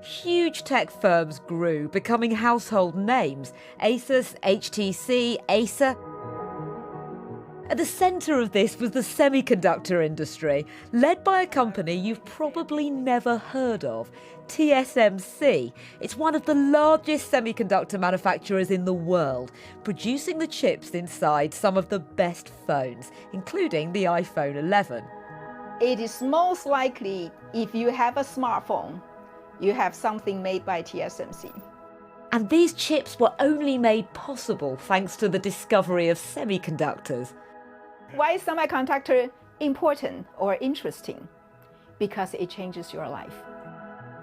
Huge tech firms grew, becoming household names: Asus, HTC, Acer. At the centre of this was the semiconductor industry, led by a company you've probably never heard of, TSMC. It's one of the largest semiconductor manufacturers in the world, producing the chips inside some of the best phones, including the iPhone 11. It is most likely if you have a smartphone, you have something made by TSMC. And these chips were only made possible thanks to the discovery of semiconductors. Why is semiconductor important or interesting? Because it changes your life.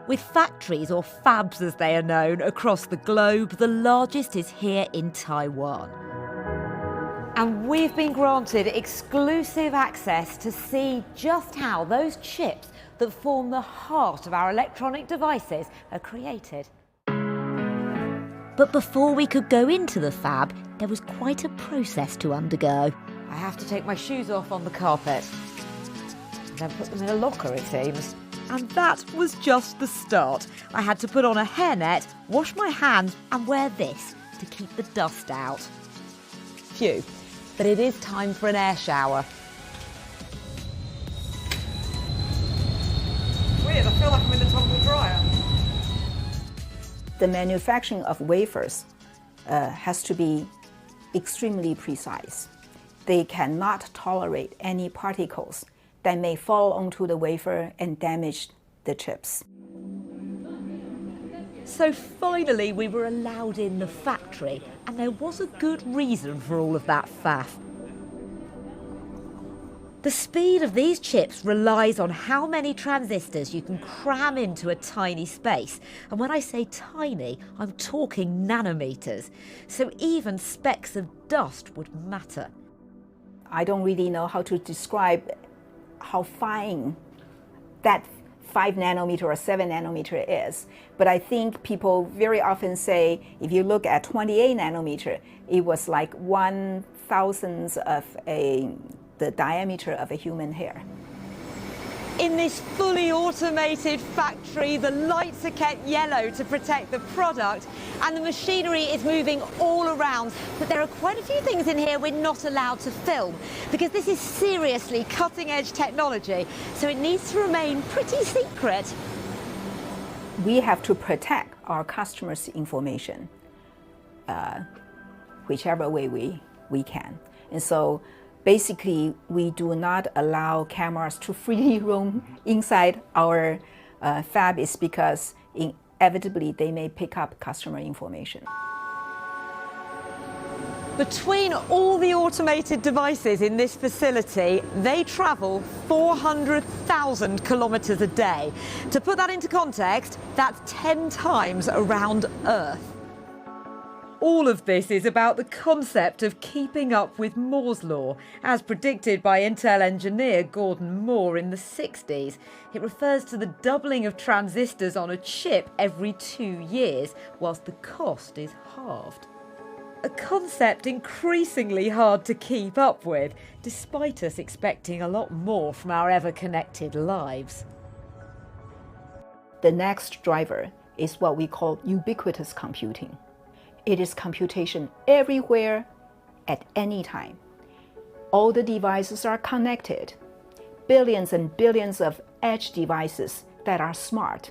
With factories, or fabs as they are known, across the globe, the largest is here in Taiwan. And we've been granted exclusive access to see just how those chips that form the heart of our electronic devices are created. But before we could go into the fab, there was quite a process to undergo. I have to take my shoes off on the carpet, and then put them in a locker, it seems. And that was just the start. I had to put on a hairnet, wash my hands, and wear this to keep the dust out. Phew, but it is time for an air shower. Weird, I feel like I'm in the tumble dryer. The manufacturing of wafers has to be extremely precise. They cannot tolerate any particles that may fall onto the wafer and damage the chips. So finally we were allowed in the factory, and there was a good reason for all of that faff. The speed of these chips relies on how many transistors you can cram into a tiny space. And when I say tiny, I'm talking nanometers. So even specks of dust would matter. I don't really know how to describe how fine that 5 nanometer or 7 nanometer is. But I think people very often say, if you look at 28 nanometer, it was like 1,000th of the diameter of a human hair. In this fully automated factory, the lights are kept yellow to protect the product, and the machinery is moving all around. But there are quite a few things in here we're not allowed to film, because this is seriously cutting-edge technology, so it needs to remain pretty secret. We have to protect our customers' information, whichever way we can. And so basically, we do not allow cameras to freely roam inside our fab, is because inevitably they may pick up customer information. Between all the automated devices in this facility, they travel 400,000 kilometres a day. To put that into context, that's 10 times around Earth. All of this is about the concept of keeping up with Moore's law, as predicted by Intel engineer Gordon Moore in the 60s. It refers to the doubling of transistors on a chip every 2 years, whilst the cost is halved. A concept increasingly hard to keep up with, despite us expecting a lot more from our ever-connected lives. The next driver is what we call ubiquitous computing. It is computation everywhere, at any time. All the devices are connected. Billions and billions of edge devices that are smart,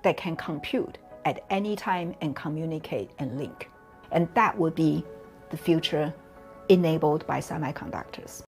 that can compute at any time and communicate and link. And that would be the future enabled by semiconductors.